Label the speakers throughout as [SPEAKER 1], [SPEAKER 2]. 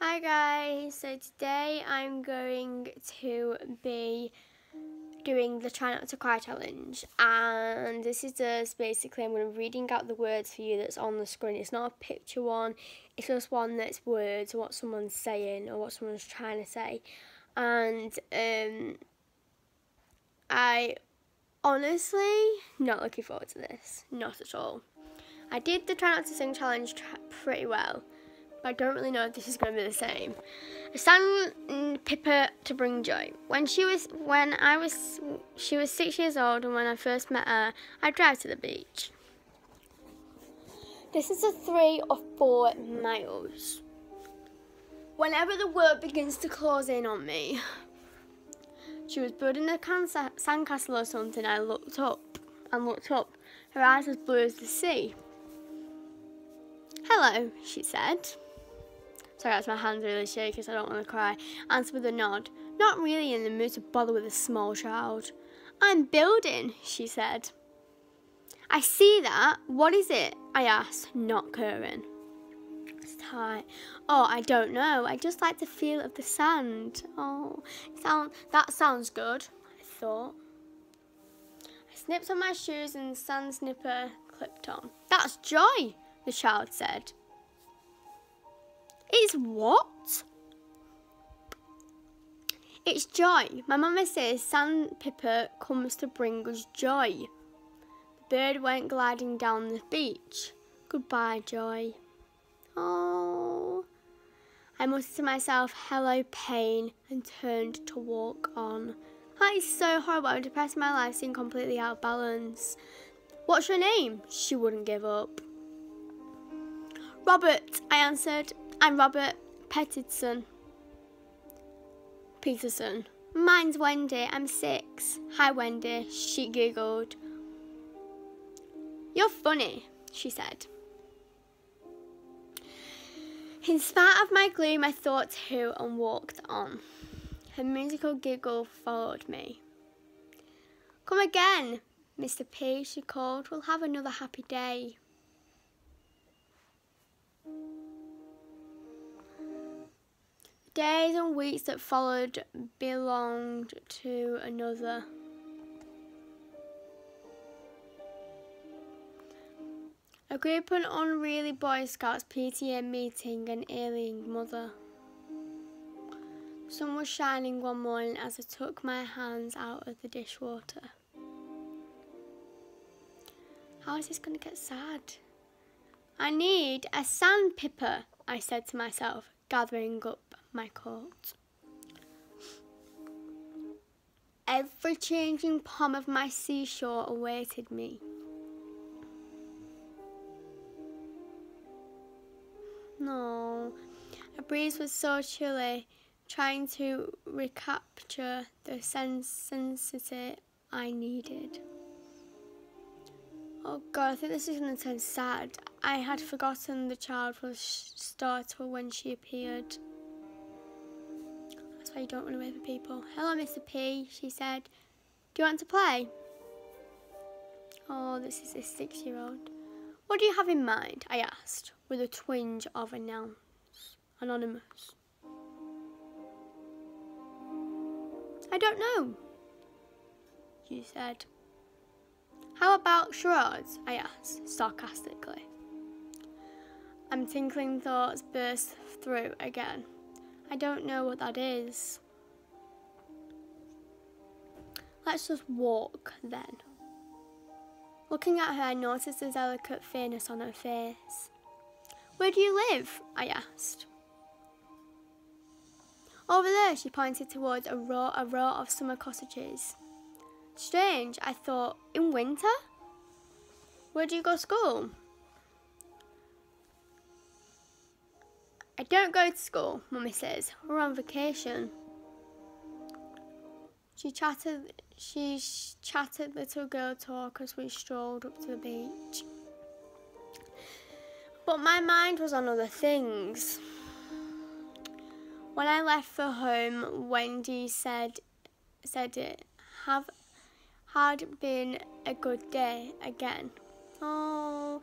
[SPEAKER 1] Hi guys, so today I'm going to be doing the Try Not to Cry challenge, and this is just basically I'm going to be reading out the words for you that's on the screen. It's not a picture one, it's just one that's words or what someone's saying or what someone's trying to say. And I honestly not looking forward to this, not at all. I did the Try Not to Sing challenge pretty well, but I don't really know if this is going to be the same. Sandpiper to bring joy. She was 6 years old, and when I first met her, I'd drive to the beach. Distance of 3 or 4 miles. Whenever the world begins to close in on me, she was building a sandcastle or something. I looked up. Her eyes as blue as the sea. Hello, she said. Sorry, that's my hands really shaky, so I don't want to cry. Answered with a nod. Not really in the mood to bother with a small child. I'm building, she said. I see that. What is it? I asked, not caring. It's tight. Oh, I don't know. I just like the feel of the sand. Oh, that sounds good, I thought. I snipped on my shoes and the sand snipper clipped on. That's joy, the child said. It's what? It's joy. My mama says sandpiper comes to bring us joy. The bird went gliding down the beach. Goodbye, joy. Oh. I muttered to myself, hello, pain, and turned to walk on. That is so horrible. I'm depressed. My life seemed completely out of balance. What's your name? She wouldn't give up. Robert, I answered. I'm Robert Peterson. Mine's Wendy. I'm 6. Hi, Wendy. She giggled. You're funny, she said. In spite of my gloom, I thought too and walked on. Her musical giggle followed me. Come again, Mr. P, she called. We'll have another happy day. Days and weeks that followed belonged to another. A group of unruly Boy Scouts, PTA meeting, an ailing mother. The sun was shining one morning as I took my hands out of the dishwater. How is this going to get sad? I need a sandpiper, I said to myself, gathering up my coat. Every changing palm of my seashore awaited me. No, a breeze was so chilly, trying to recapture the sensitivity I needed. Oh God, I think this is going to turn sad. I had forgotten the child was startled when she appeared. That's why you don't run away from people. Hello, Mr. P, she said. Do you want to play? Oh, this is a 6-year-old. What do you have in mind? I asked, with a twinge of anonymous. I don't know, you said. How about charades? I asked, sarcastically. Tinkling thoughts burst through again. I don't know what that is. Let's just walk, then. Looking at her, I noticed the delicate fairness on her face. Where do you live? I asked. Over there, she pointed towards a row of summer cottages. Strange, I thought. In winter? Where do you go to school? I don't go to school, Mummy says. We're on vacation. She chatted little girl talk as we strolled up to the beach. But my mind was on other things. When I left for home, Wendy said it had been a good day again. Oh,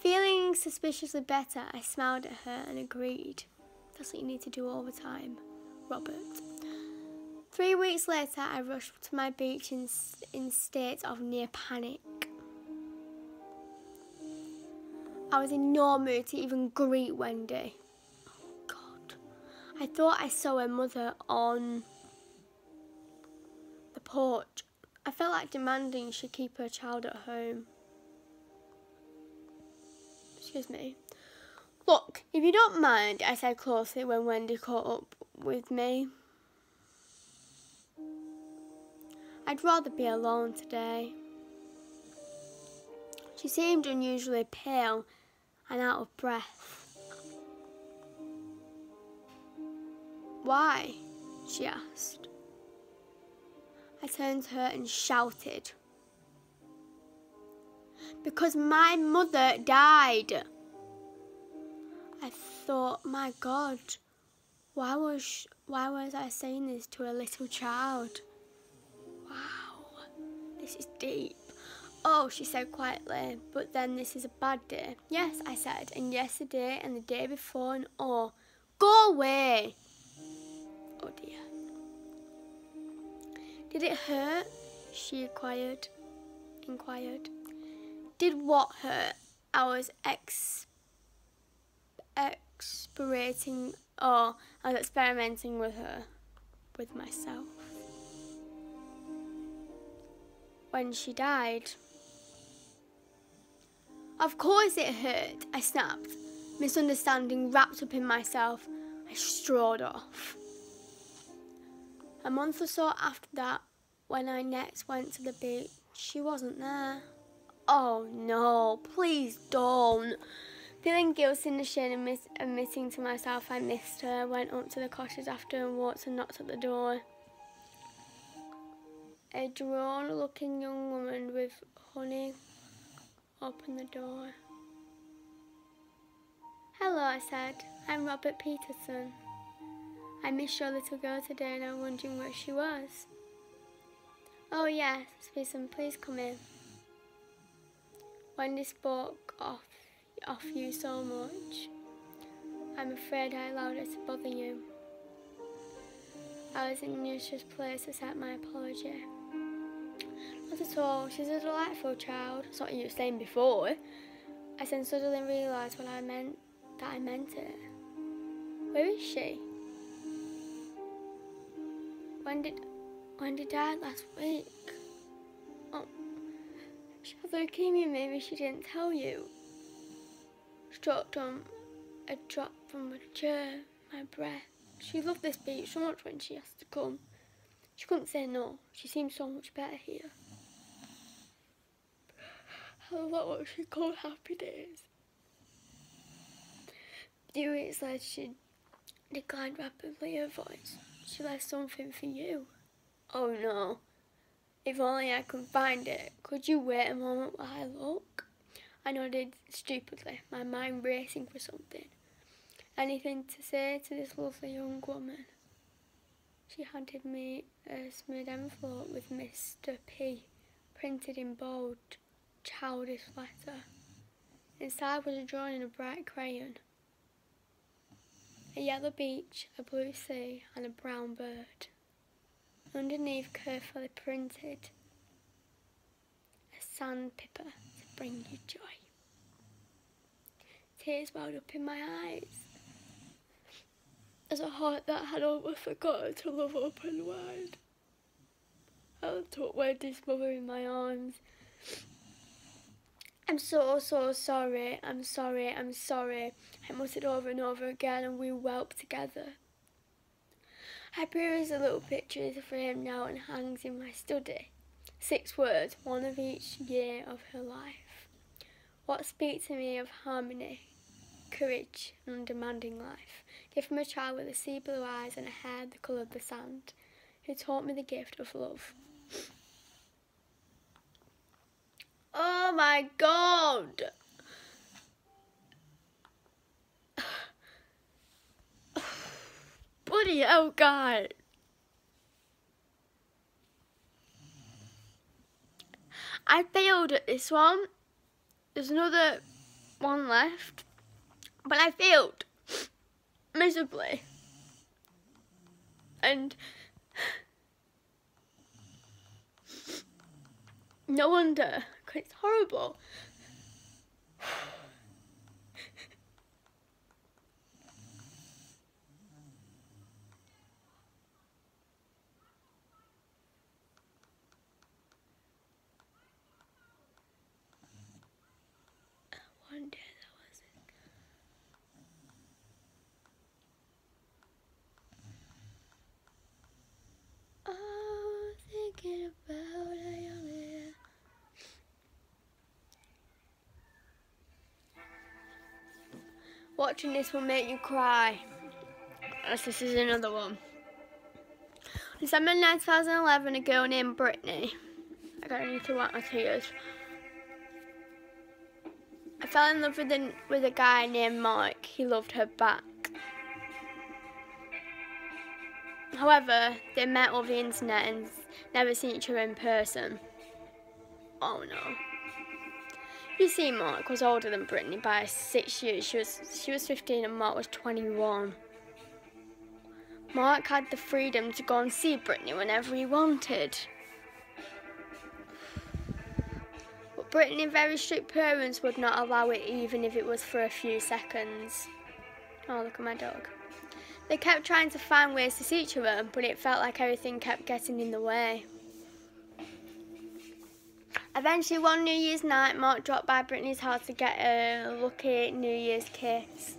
[SPEAKER 1] feeling suspiciously better, I smiled at her and agreed. That's what you need to do all the time, Robert. 3 weeks later, I rushed to my beach in state of near panic. I was in no mood to even greet Wendy. Oh God. I thought I saw her mother on the porch. I felt like demanding she keep her child at home. Excuse me. Look, if you don't mind, I said closely when Wendy caught up with me. I'd rather be alone today. She seemed unusually pale and out of breath. Why? She asked. I turned to her and shouted. Because my mother died. I thought, my God, why was I saying this to a little child? Wow, this is deep. Oh, she said quietly, but then this is a bad day. Yes, I said, and yesterday and the day before and oh, go away. Oh dear. Did it hurt? She inquired. Did what hurt? I was experimenting with myself. When she died. Of course it hurt, I snapped. Misunderstanding wrapped up in myself, I strode off. A month or so after that, when I next went to the beach, she wasn't there. Oh no, please don't. Feeling guilty and ashamed and admitting to myself I missed her, I went up to the cottage after and walked and knocked at the door. A drawn-looking young woman with honey opened the door. Hello, I said. I'm Robert Peterson. I missed your little girl today and I'm wondering where she was. Oh yes, Peterson, please come in. Wendy spoke off you so much. I'm afraid I allowed her to bother you. I was in the useless place to accept my apology. Not at all, she's a delightful child. That's what you were saying before. I then suddenly realised that I meant it. Where is she? Wendy died last week. Oh, she had leukemia, maybe she didn't tell you. Stroked on a drop from a chair, my breath. She loved this beach so much when she asked to come. She couldn't say no. She seemed so much better here. I love what she called happy days. You weeks later, she declined rapidly, her voice. She left something for you. Oh no. If only I could find it. Could you wait a moment while I look? I nodded stupidly, my mind racing for something. Anything to say to this lovely young woman? She handed me a smooth envelope with Mr. P printed in bold, childish letter. Inside was a drawing in a bright crayon. A yellow beach, a blue sea and a brown bird. Underneath, carefully printed, a sandpaper to bring you joy. Tears welled up in my eyes as a heart that had almost forgotten to love opened wide. I took Wendy's mother in my arms. I'm so sorry, I'm sorry. I muttered over and over again and we wept together. I peruse the little picture is framed now and hangs in my study. 6 words, one of each year of her life. What speak to me of harmony, courage and undemanding life. Gift from a child with the sea blue eyes and a hair the colour of the sand, who taught me the gift of love. Oh my God! Bloody hell, God! I failed at this one. There's another one left, but I failed. miserably. And no wonder, 'cause it's horrible. One day there was it. Oh, thinking about a young man. Watching this will make you cry. As this is another one. December 9, 2011, a girl named Brittany. I need to wipe my tears. I fell in love with a guy named Mike. He loved her back. However, they met over the internet and never seen each other in person. Oh no. You see, Mark was older than Brittany by 6 years. She was 15 and Mark was 21. Mark had the freedom to go and see Brittany whenever he wanted. But Brittany's very strict parents would not allow it, even if it was for a few seconds. Oh, look at my dog. They kept trying to find ways to see each other, but it felt like everything kept getting in the way. Eventually, one New Year's night, Mark dropped by Brittany's house to get a lucky New Year's kiss.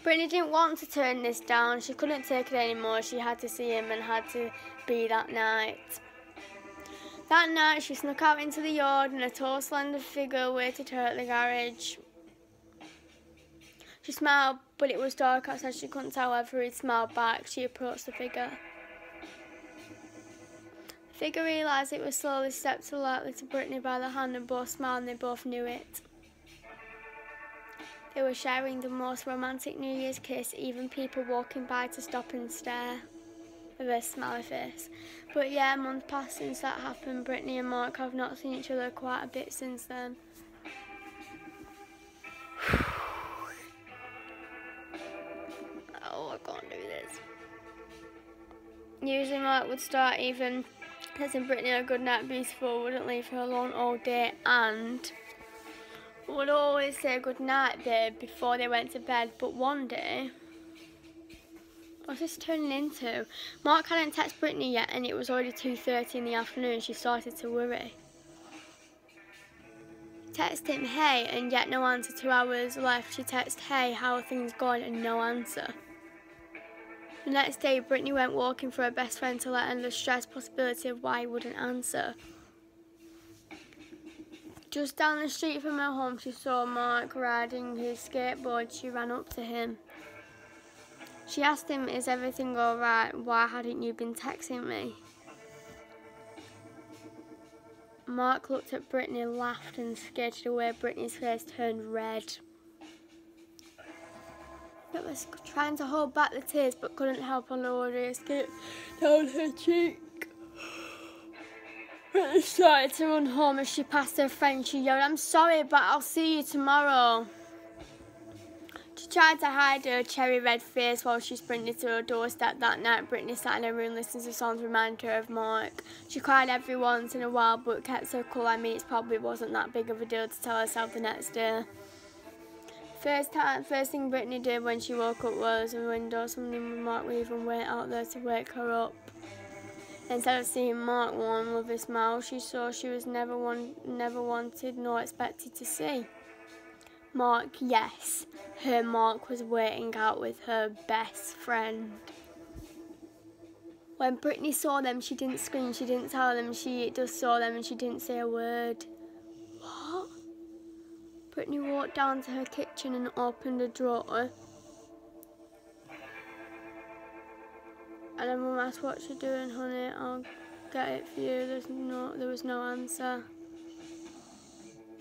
[SPEAKER 1] Brittany didn't want to turn this down. She couldn't take it anymore. She had to see him and had to be that night. That night, she snuck out into the yard and a tall, slender figure waited her at the garage. She smiled, but it was dark outside. She couldn't tell whether he'd smiled back. She approached the figure. The figure realised it was slowly stepped lightly to Brittany by the hand and both smiled and they both knew it. They were sharing the most romantic New Year's kiss, even people walking by to stop and stare with a smiley face. But yeah, a month passed since that happened. Brittany and Mark have not seen each other quite a bit since then. Oh, I can't do this. Usually Mark would start even kissing Brittany a good night before, wouldn't leave her alone all day, and would always say good night, babe, before they went to bed. But one day, what's this turning into? Mark hadn't texted Brittany yet and it was already 2:30 in the afternoon. She started to worry. Text him, hey, and yet no answer. 2 hours left. She texted, hey, how are things going, and no answer. The next day, Brittany went walking for her best friend to let her the stress possibility of why he wouldn't answer. Just down the street from her home, she saw Mark riding his skateboard. She ran up to him. She asked him, is everything alright? Why hadn't you been texting me? Mark looked at Brittany, laughed and skated away. Brittany's face turned red. It was trying to hold back the tears but couldn't help her lower the escape down her cheek. Brittany started to run home. As she passed her friend, she yelled, I'm sorry, but I'll see you tomorrow. She tried to hide her cherry red face while she sprinted to her doorstep. That night, Brittany sat in her room listening to songs reminding her of Mark. She cried every once in a while but kept so cool. I mean, it probably wasn't that big of a deal to tell herself the next day. First thing Brittany did when she woke up was a window. Something with Mark would even wait out there to wake her up. Instead of seeing Mark warm with a smile, she saw she was never wanted nor expected to see. Mark, yes, her Mark was waiting out with her best friend. When Brittany saw them, she didn't scream, she didn't tell them, she just saw them and she didn't say a word. What? Brittany walked down to her kitchen and opened a drawer. And her mum asked, what's she doing, honey? I'll get it for you. There was no answer.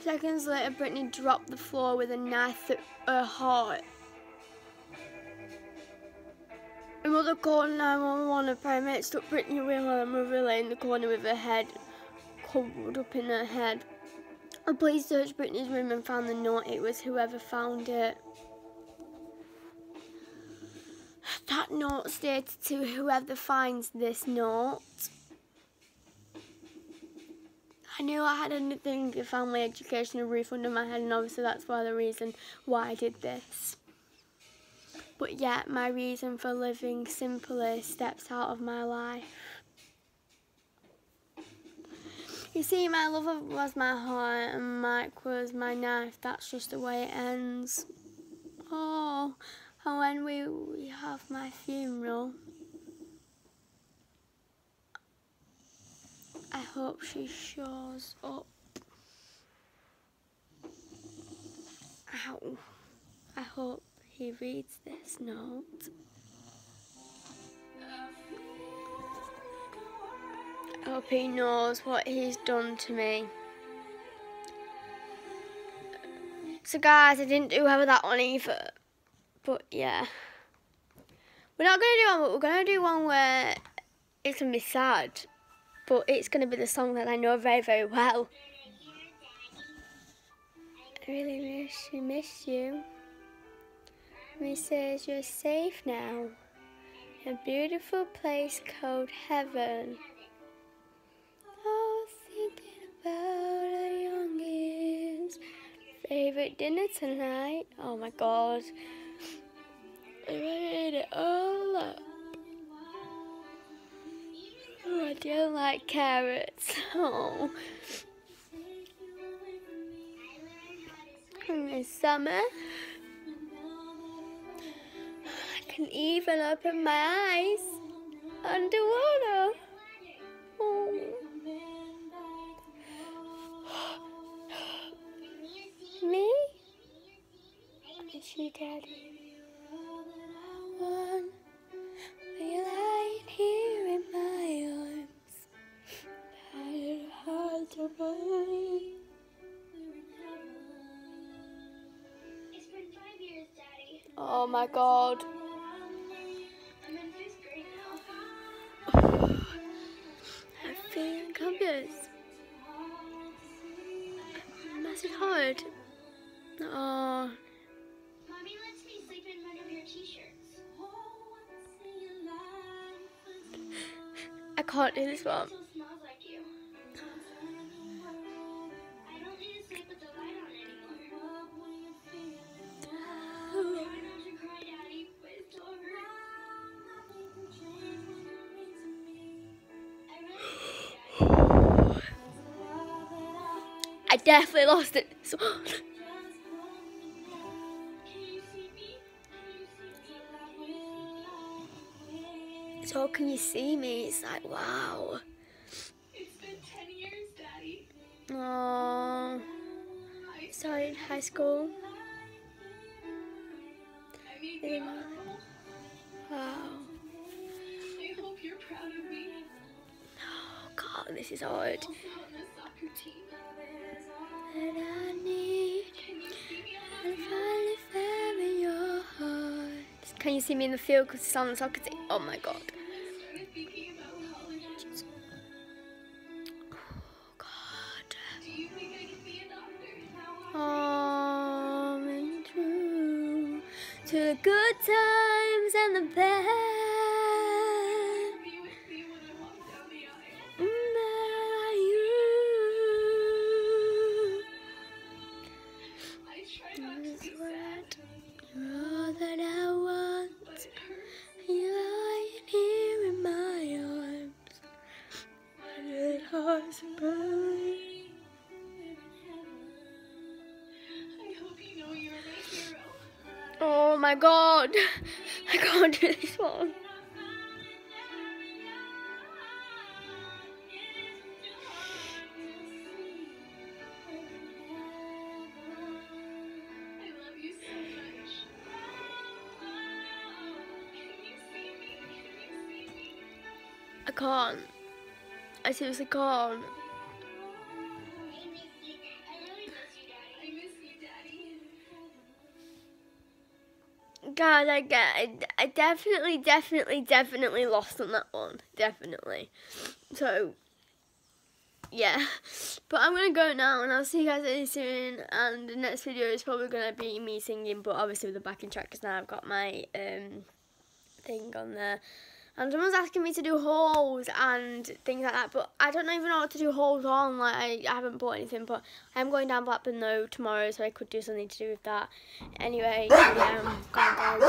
[SPEAKER 1] Seconds later, Brittany dropped the floor with a knife through her heart. Her mother called 911. Her paramedics took Brittany away while her mother lay in the corner with her head covered up in her head. The police searched Brittany's room and found the note. It was whoever found it. that note stated to whoever finds this note. I knew I had anything to family education refund in my head, and obviously that's why the reason why I did this. But yet my reason for living simply steps out of my life. You see, my lover was my heart and Mike was my knife. That's just the way it ends. Oh, and when we have my funeral, I hope she shows up. Ow. I hope he reads this note. I hope he knows what he's done to me. So guys, I didn't do well with that one either. But yeah. We're not going to do one, but we're going to do one where it's going to be sad. But it's going to be the song that I know very, very well. I really miss you. He says you're safe now. In a beautiful place called heaven. Oh, thinking about our young years. Favorite dinner tonight. Oh my God. I ate it all up. Oh, I don't like carrots. Oh. In the summer, I can even open my eyes underwater. Oh. Me? Miss you, Daddy. One, you're lying here in my arms. Tired, hard to breathe. It's been 5 years, Daddy. Oh my God. I'm in 5th grade now. I feel confused. Is it hard? Oh. Mommy lets me sleep in one of your t-shirts. I can't do this one. It still smells like you. I don't need to sleep with the light on anymore. Try not to cry, Daddy, but it still hurts. I really miss you, Daddy. I definitely lost it. So So can you see me? It's like, wow. It's been 10 years, Daddy. Oh, started high school. Wow. I hope you're proud of me. Oh God, this is hard. Also on the soccer team. And I need and finally fell in your heart. Can you see me in the field because it's on the soccer team? Oh my God. Oh God. Do you think I can be a doctor? And true to the good times and the bad. Be with me when I walk down the aisle. I try not to be sad. You're all that I want. You're lying here in my arms. And it hurts to breathe. I hope you know you're my hero. Oh my God. I can't do this one. I can't. I seriously can't. Guys, I definitely lost on that one. Definitely. So, yeah. But I'm going to go now and I'll see you guys really soon. And the next video is probably going to be me singing, but obviously with the backing track because now I've got my thing on there. And someone's asking me to do hauls and things like that, but I don't even know what to do hauls on. Like, I haven't bought anything, but I'm going down Blackburn though tomorrow, so I could do something to do with that. Anyway, yeah, I'm gonna go.